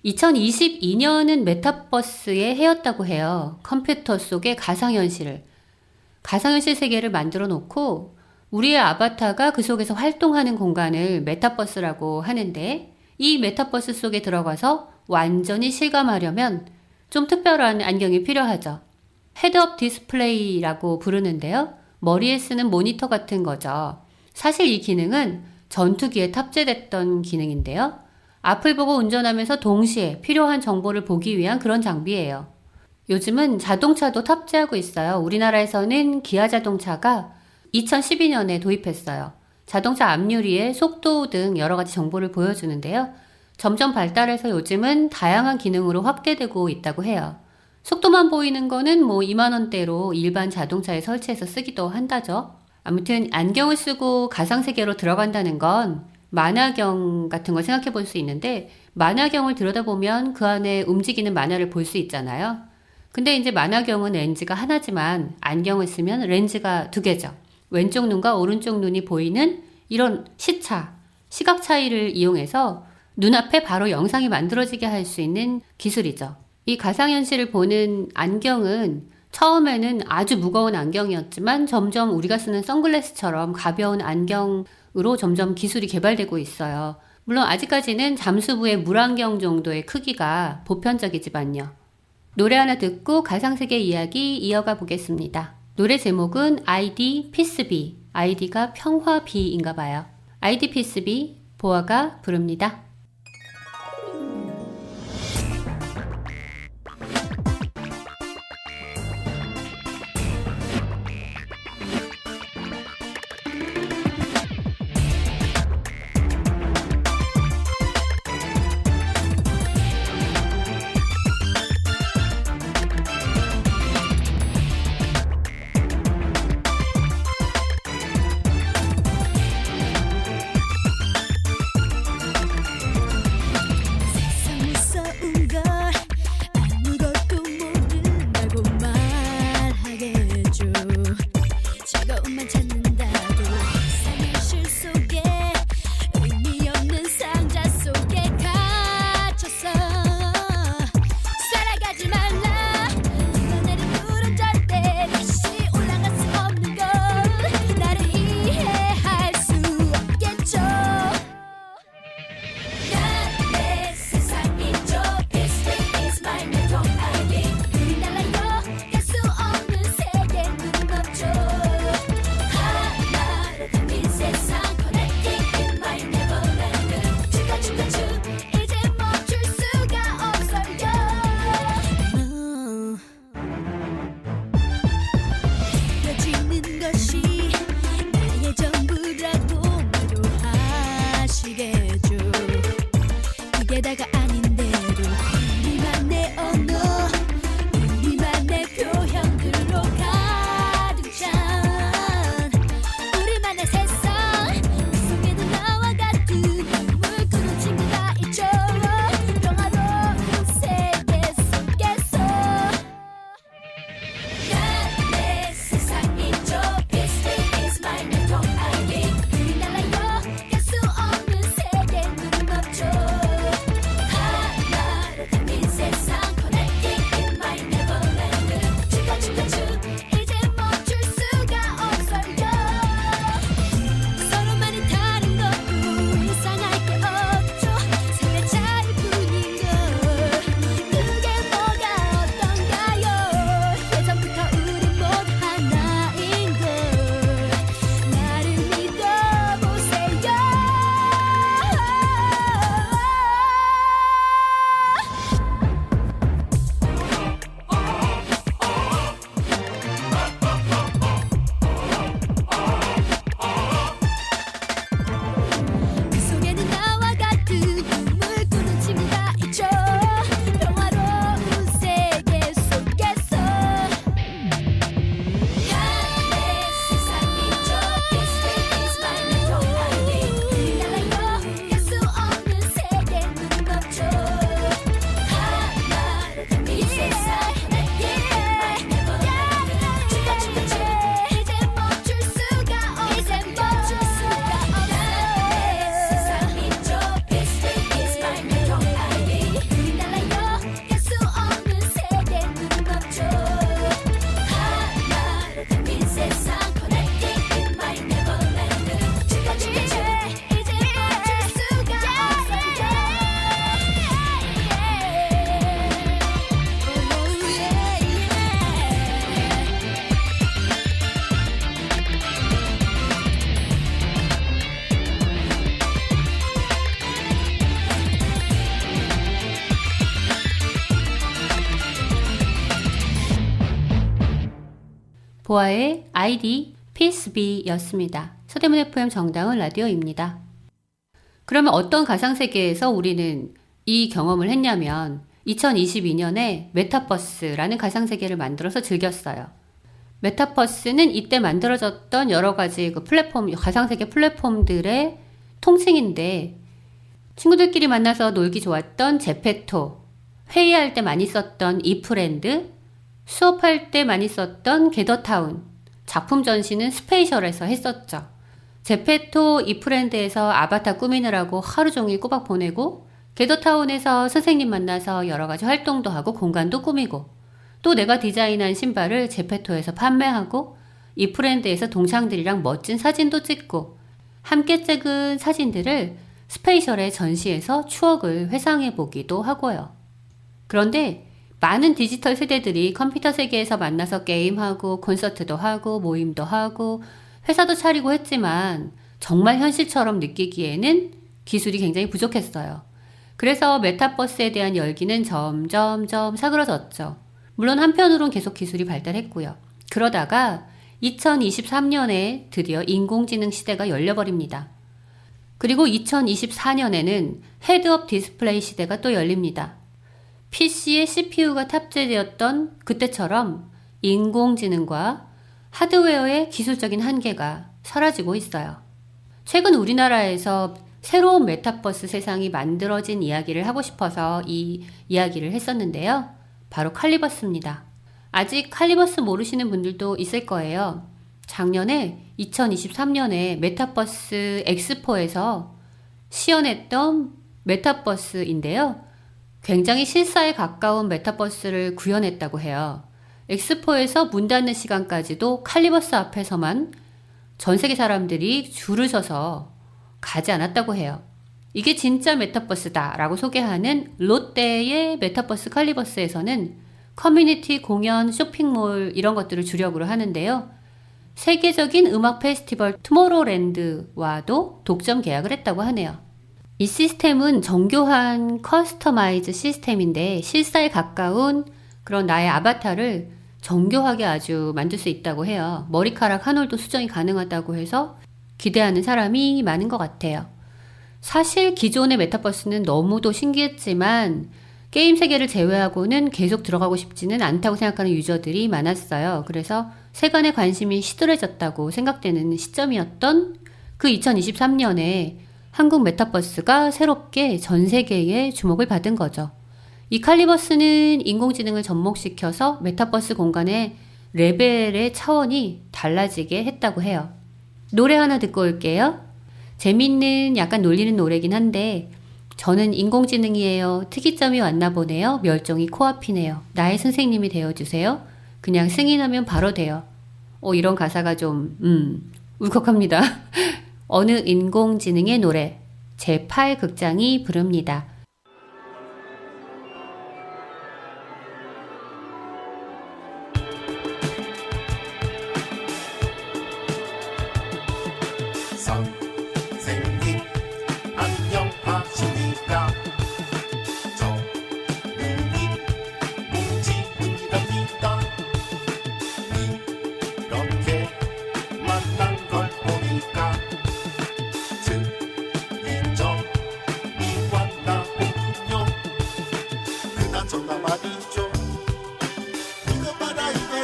Speaker 1: 2022년은 메타버스의 해였다고 해요. 컴퓨터 속의 가상현실 세계를 만들어 놓고 우리의 아바타가 그 속에서 활동하는 공간을 메타버스라고 하는데 이 메타버스 속에 들어가서 완전히 실감하려면 좀 특별한 안경이 필요하죠. 헤드업 디스플레이라고 부르는데요. 머리에 쓰는 모니터 같은 거죠. 사실 이 기능은 전투기에 탑재됐던 기능인데요. 앞을 보고 운전하면서 동시에 필요한 정보를 보기 위한 그런 장비예요. 요즘은 자동차도 탑재하고 있어요. 우리나라에서는 기아 자동차가 2012년에 도입했어요. 자동차 앞유리에 속도 등 여러 가지 정보를 보여주는데요. 점점 발달해서 요즘은 다양한 기능으로 확대되고 있다고 해요. 속도만 보이는 거는 2만 원대로 일반 자동차에 설치해서 쓰기도 한다죠. 아무튼 안경을 쓰고 가상세계로 들어간다는 건 만화경 같은 걸 생각해 볼 수 있는데 만화경을 들여다보면 그 안에 움직이는 만화를 볼 수 있잖아요. 근데 이제 만화경은 렌즈가 하나지만 안경을 쓰면 렌즈가 두 개죠. 왼쪽 눈과 오른쪽 눈이 보이는 이런 시각 차이를 이용해서 눈앞에 바로 영상이 만들어지게 할 수 있는 기술이죠. 이 가상현실을 보는 안경은 처음에는 아주 무거운 안경이었지만 점점 우리가 쓰는 선글라스처럼 가벼운 안경으로 점점 기술이 개발되고 있어요. 물론 아직까지는 잠수부의 물안경 정도의 크기가 보편적이지만요. 노래 하나 듣고 가상세계 이야기 이어가 보겠습니다. 노래 제목은 ID 피스비, ID가 평화비인가 봐요. ID 피스비, 보아가 부릅니다. 보아의 아이디 PSB였습니다. 서대문 FM 정다운 라디오입니다. 그러면 어떤 가상세계에서 우리는 이 경험을 했냐면 2022년에 메타버스라는 가상세계를 만들어서 즐겼어요. 메타버스는 이때 만들어졌던 여러 가지 그 플랫폼, 가상세계 플랫폼들의 통칭인데 친구들끼리 만나서 놀기 좋았던 제페토, 회의할 때 많이 썼던 이프랜드, 수업할 때 많이 썼던 게더타운, 작품 전시는 스페이셜에서 했었죠. 제페토, 이프랜드에서 아바타 꾸미느라고 하루 종일 꼬박 보내고 게더타운에서 선생님 만나서 여러 가지 활동도 하고 공간도 꾸미고 또 내가 디자인한 신발을 제페토에서 판매하고 이프랜드에서 동창들이랑 멋진 사진도 찍고 함께 찍은 사진들을 스페이셜에 전시해서 추억을 회상해 보기도 하고요. 그런데 많은 디지털 세대들이 컴퓨터 세계에서 만나서 게임하고 콘서트도 하고 모임도 하고 회사도 차리고 했지만 정말 현실처럼 느끼기에는 기술이 굉장히 부족했어요. 그래서 메타버스에 대한 열기는 점점점 사그러졌죠. 물론 한편으론 계속 기술이 발달했고요. 그러다가 2023년에 드디어 인공지능 시대가 열려버립니다. 그리고 2024년에는 헤드업 디스플레이 시대가 또 열립니다. PC에 CPU가 탑재되었던 그때처럼 인공지능과 하드웨어의 기술적인 한계가 사라지고 있어요. 최근 우리나라에서 새로운 메타버스 세상이 만들어진 이야기를 하고 싶어서 이 이야기를 했었는데요. 바로 칼리버스입니다. 아직 칼리버스 모르시는 분들도 있을 거예요. 작년에 2023년에 메타버스 엑스포에서 시연했던 메타버스인데요. 굉장히 실사에 가까운 메타버스를 구현했다고 해요. 엑스포에서 문 닫는 시간까지도 칼리버스 앞에서만 전 세계 사람들이 줄을 서서 가지 않았다고 해요. 이게 진짜 메타버스다 라고 소개하는 롯데의 메타버스 칼리버스에서는 커뮤니티, 공연, 쇼핑몰 이런 것들을 주력으로 하는데요. 세계적인 음악 페스티벌 투모로우랜드와도 독점 계약을 했다고 하네요. 이 시스템은 정교한 커스터마이즈 시스템인데 실사에 가까운 그런 나의 아바타를 정교하게 아주 만들 수 있다고 해요. 머리카락 한 올도 수정이 가능하다고 해서 기대하는 사람이 많은 것 같아요. 사실 기존의 메타버스는 너무도 신기했지만 게임 세계를 제외하고는 계속 들어가고 싶지는 않다고 생각하는 유저들이 많았어요. 그래서 세간의 관심이 시들해졌다고 생각되는 시점이었던 그 2023년에 한국 메타버스가 새롭게 전 세계의 주목을 받은 거죠. 이 칼리버스는 인공지능을 접목시켜서 메타버스 공간의 레벨의 차원이 달라지게 했다고 해요. 노래 하나 듣고 올게요. 재밌는 약간 놀리는 노래긴 한데 저는 인공지능이에요. 특이점이 왔나 보네요. 멸종이 코앞이네요. 나의 선생님이 되어주세요. 그냥 승인하면 바로 돼요. 이런 가사가 좀 울컥합니다. 어느 인공지능의 노래 제8극장이 부릅니다.
Speaker 8: 선생님 안녕하십니까 저는이 문지문이랍니다 이렇게 만난 걸 보니까 증인정이 왔나 보군요 그나저나 말이죠 이거 봐라 이거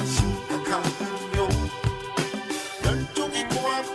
Speaker 8: 심각하군요 멸종이 코앞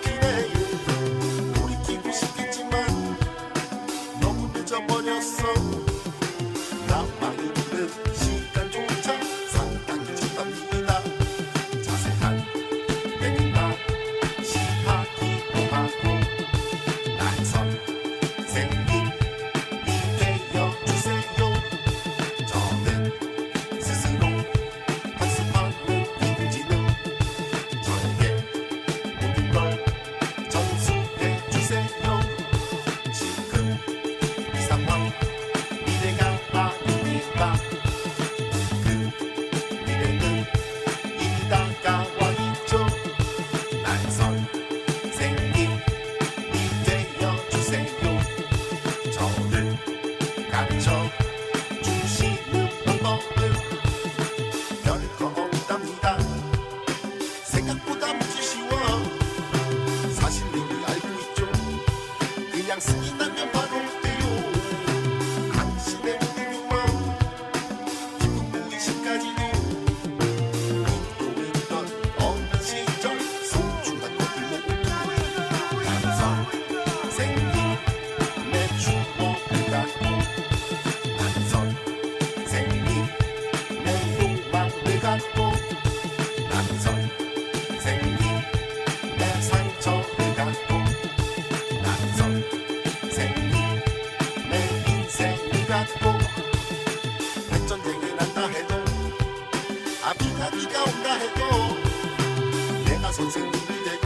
Speaker 8: 선생님이 되고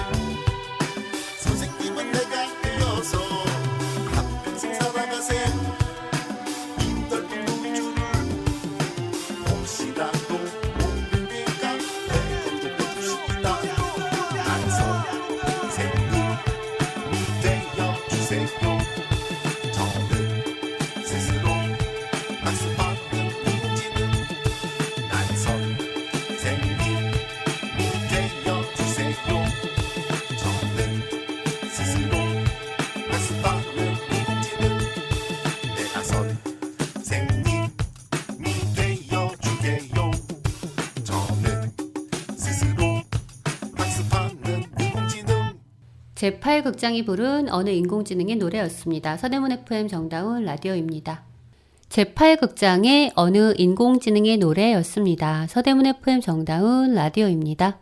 Speaker 8: 선생님은 내가 되어서 한평생 살아가세 이 넓은 우주를 혹시라도 모르니까 배움도 배웁시다. 난 선생님이 되어주세요. 저는 스스로 학습하는 인공지능. 난 선생님이 되어주세요. 저는 스스로 학습하는 인공지능. 내가 선생님이 되어줄게요. 저는 스스로 학습하는 인공지능.
Speaker 1: 제8극장이 부른 어느 인공지능의 노래였습니다. 서대문 FM 정다운 라디오입니다. 제8극장의 어느 인공지능의 노래였습니다. 서대문 FM 정다운 라디오입니다.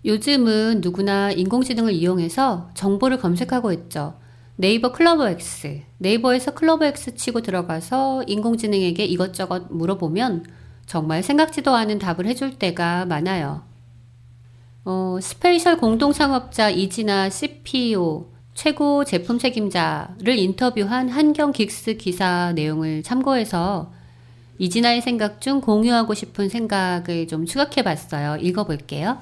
Speaker 1: 요즘은 누구나 인공지능을 이용해서 정보를 검색하고 있죠. 네이버 클로버X, 네이버에서 클로버X 치고 들어가서 인공지능에게 이것저것 물어보면 정말 생각지도 않은 답을 해줄 때가 많아요. 스페이셜 공동창업자 이진아 CPO 최고 제품 책임자를 인터뷰한 한경 긱스 기사 내용을 참고해서 이진아의 생각 중 공유하고 싶은 생각을 좀 추격해 봤어요. 읽어볼게요.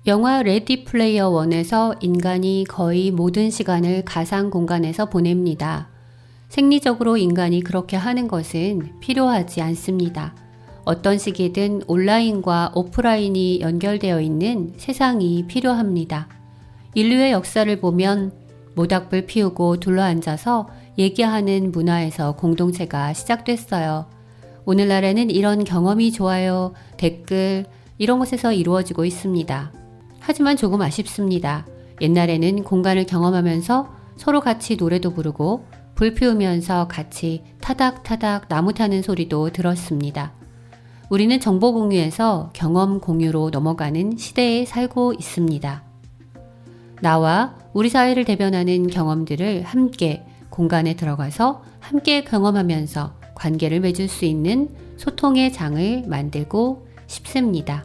Speaker 1: 영화 레디 플레이어 1에서 인간이 거의 모든 시간을 가상 공간에서 보냅니다. 생리적으로 인간이 그렇게 하는 것은 필요하지 않습니다. 어떤 시기든 온라인과 오프라인이 연결되어 있는 세상이 필요합니다. 인류의 역사를 보면 모닥불 피우고 둘러앉아서 얘기하는 문화에서 공동체가 시작됐어요. 오늘날에는 이런 경험이 좋아요, 댓글 이런 곳에서 이루어지고 있습니다. 하지만 조금 아쉽습니다. 옛날에는 공간을 경험하면서 서로 같이 노래도 부르고 불 피우면서 같이 타닥타닥 나무 타는 소리도 들었습니다. 우리는 정보 공유에서 경험 공유로 넘어가는 시대에 살고 있습니다. 나와 우리 사회를 대변하는 경험들을 함께 공간에 들어가서 함께 경험하면서 관계를 맺을 수 있는 소통의 장을 만들고 싶습니다.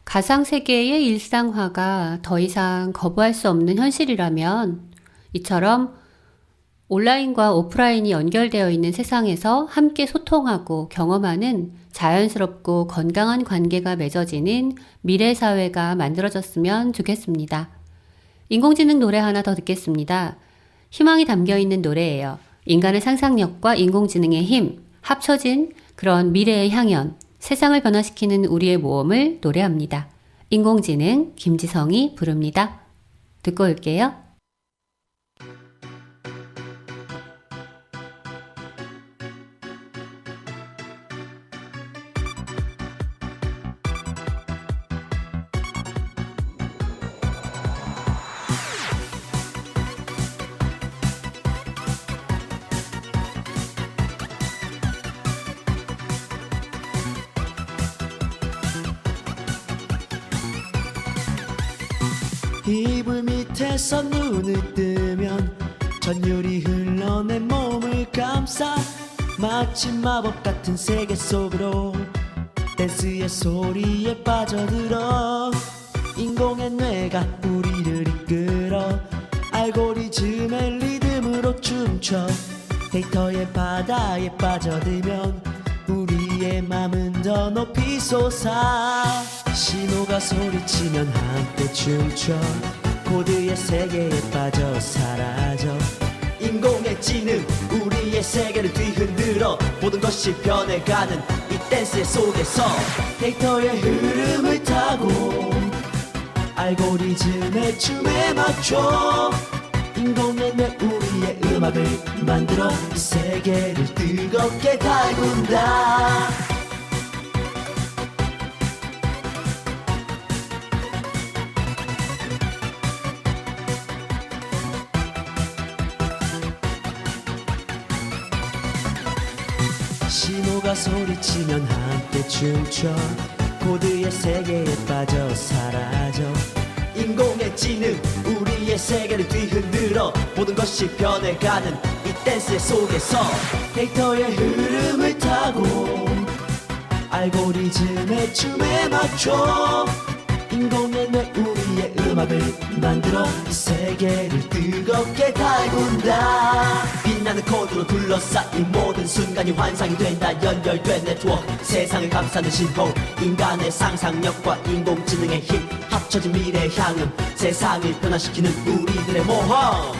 Speaker 1: 가상세계의 일상화가 더 이상 거부할 수 없는 현실이라면 이처럼 온라인과 오프라인이 연결되어 있는 세상에서 함께 소통하고 경험하는 자연스럽고 건강한 관계가 맺어지는 미래 사회가 만들어졌으면 좋겠습니다. 인공지능 노래 하나 더 듣겠습니다. 희망이 담겨있는 노래예요. 인간의 상상력과 인공지능의 힘, 합쳐진 그런 미래의 향연, 세상을 변화시키는 우리의 모험을 노래합니다. 인공지능 김지성이 부릅니다. 듣고 올게요.
Speaker 3: 이불 밑에서 눈을 뜨면 전율이 흘러 내 몸을 감싸 마치 마법 같은 세계 속으로 댄스의 소리에 빠져들어 인공의 뇌가 우리를 이끌어 알고리즘의 리듬으로 춤춰 데이터의 바다에 빠져들면 우리의 맘은 더 높이 솟아 신호가 소리치면 함께 춤춰 코드의 세계에 빠져 사라져 인공의 지능 우리의 세계를 뒤흔들어 모든 것이 변해가는 이 댄스 속에서 데이터의 흐름을 타고 알고리즘의 춤에 맞춰 인공의 뇌 우리의 음악을 만들어 이 세계를 뜨겁게 달군다 신호가 소리치면 함께 춤춰 코드의 세계에 빠져 사라져 인공의 지능 우리의 세계를 뒤흔들어 모든 것이 변해가는 이 댄스 속에서 데이터의 흐름을 타고 알고리즘의 춤에 맞춰
Speaker 9: 주인공의 뇌 우리의 음악을 만들어 이 세계를 뜨겁게 달군다. 빛나는 코드로 둘러싸인 모든 순간이 환상이 된다. 연결된 네트워크 세상을 감싸는 신호. 인간의 상상력과 인공지능의 힘 합쳐진 미래의 향은 세상을 변화시키는 우리들의 모험.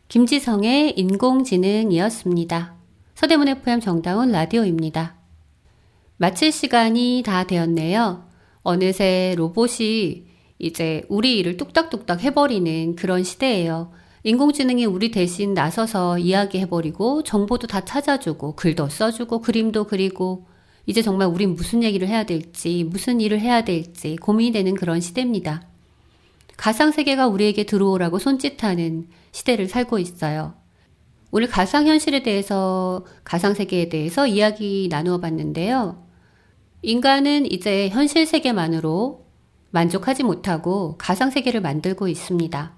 Speaker 1: 김지성의 인공지능이었습니다. 서대문 FM 정다운 라디오입니다. 마칠 시간이 다 되었네요. 어느새 로봇이 이제 우리 일을 뚝딱뚝딱 해버리는 그런 시대예요. 인공지능이 우리 대신 나서서 이야기해버리고 정보도 다 찾아주고 글도 써주고 그림도 그리고 이제 정말 우린 무슨 얘기를 해야 될지 무슨 일을 해야 될지 고민이 되는 그런 시대입니다. 가상세계가 우리에게 들어오라고 손짓하는 시대를 살고 있어요. 오늘 가상현실에 대해서, 가상세계에 대해서 이야기 나누어 봤는데요. 인간은 이제 현실 세계만으로 만족하지 못하고 가상세계를 만들고 있습니다.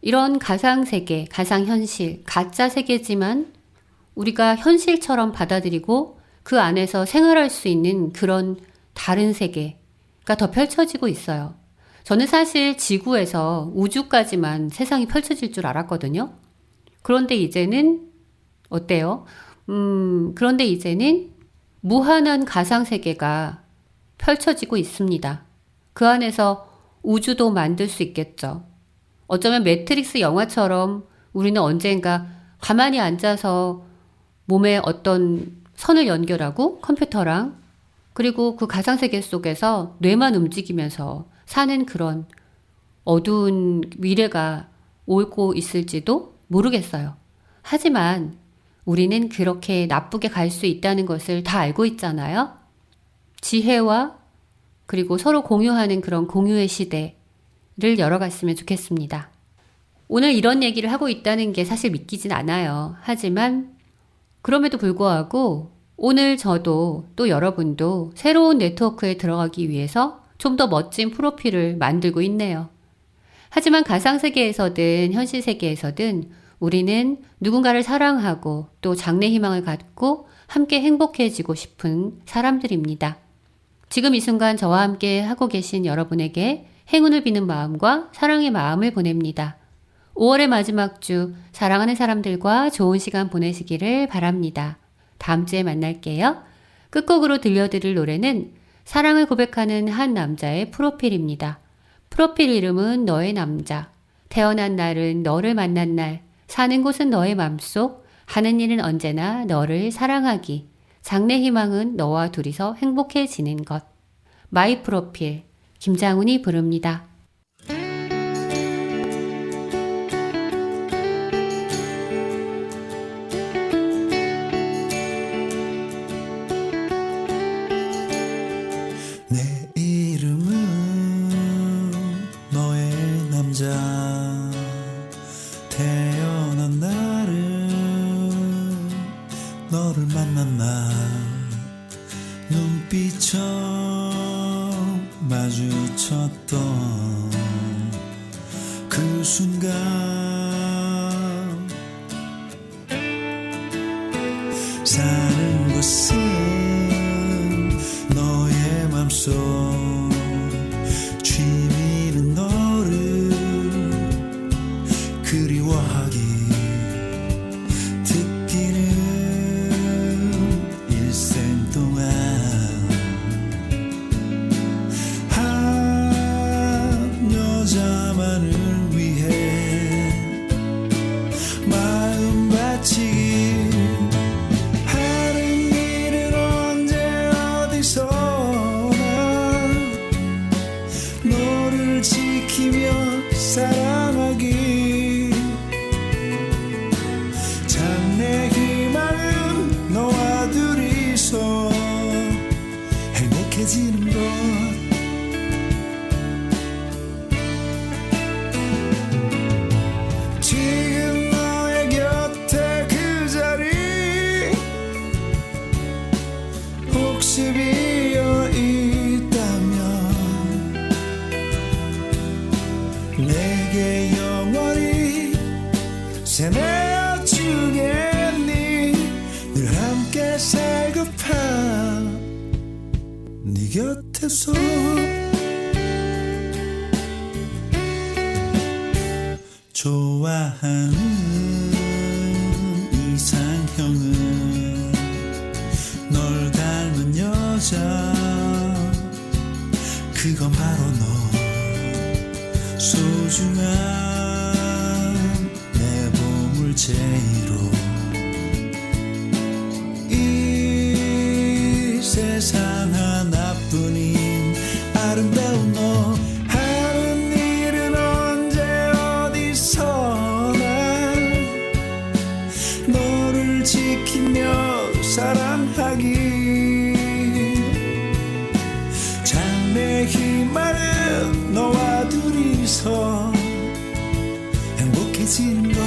Speaker 1: 이런 가상세계, 가상현실, 가짜세계지만 우리가 현실처럼 받아들이고 그 안에서 생활할 수 있는 그런 다른 세계가 더 펼쳐지고 있어요. 저는 사실 지구에서 우주까지만 세상이 펼쳐질 줄 알았거든요. 그런데 이제는 어때요? 그런데 이제는 무한한 가상세계가 펼쳐지고 있습니다. 그 안에서 우주도 만들 수 있겠죠. 어쩌면 매트릭스 영화처럼 우리는 언젠가 가만히 앉아서 몸에 어떤 선을 연결하고 컴퓨터랑 그리고 그 가상세계 속에서 뇌만 움직이면서 사는 그런 어두운 미래가 오고 있을지도 모르겠어요. 하지만 우리는 그렇게 나쁘게 갈 수 있다는 것을 다 알고 있잖아요. 지혜와 그리고 서로 공유하는 그런 공유의 시대를 열어갔으면 좋겠습니다. 오늘 이런 얘기를 하고 있다는 게 사실 믿기진 않아요. 하지만 그럼에도 불구하고 오늘 저도 또 여러분도 새로운 네트워크에 들어가기 위해서 좀 더 멋진 프로필을 만들고 있네요. 하지만 가상세계에서든 현실세계에서든 우리는 누군가를 사랑하고 또 장래 희망을 갖고 함께 행복해지고 싶은 사람들입니다. 지금 이 순간 저와 함께 하고 계신 여러분에게 행운을 비는 마음과 사랑의 마음을 보냅니다. 5월의 마지막 주 사랑하는 사람들과 좋은 시간 보내시기를 바랍니다. 다음 주에 만날게요. 끝곡으로 들려드릴 노래는 사랑을 고백하는 한 남자의 프로필입니다. 프로필 이름은 너의 남자. 태어난 날은 너를 만난 날. 사는 곳은 너의 맘속. 하는 일은 언제나 너를 사랑하기. 장래 희망은 너와 둘이서 행복해지는 것. 마이 프로필. 김장훈이 부릅니다.
Speaker 3: 내 이름은 너의 남자. 태어난 날은 너를 만난 날. 눈빛 처음 마주쳤던 그 순간 사는 곳은 너의 맘속. 취미는 너를 그리워하기. 듣기는 일생 동안 한 여자만을 위해 마음 바치기. 하는 일은 언제 어디서나 너를 지키며 사랑하기. 장래 희망은 너와 둘이서 행복해지는 것. 지금 너의 곁에 그 자리 혹시 비어 있다면
Speaker 10: 곁에서 좋아하는 이상형은 널 닮은 여자 그건 바로 너 소중한 내 보물제로 이 세상 하나뿐인 아름다운 너 하는 일은 언제 어디서나 너를 지키며 사랑하기 장래 희망은 너와 둘이서 행복해지는 것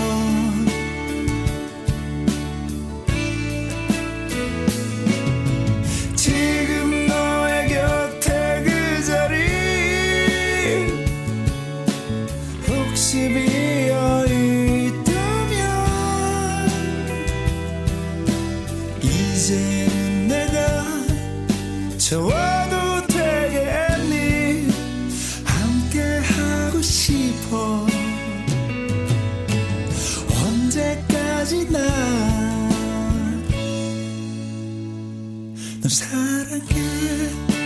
Speaker 10: 지금 너의 곁에 그 자리 혹시 비어있다면 이제는 내가 채워도 되겠니 함께 하고 싶어 언제까지나 널 사랑해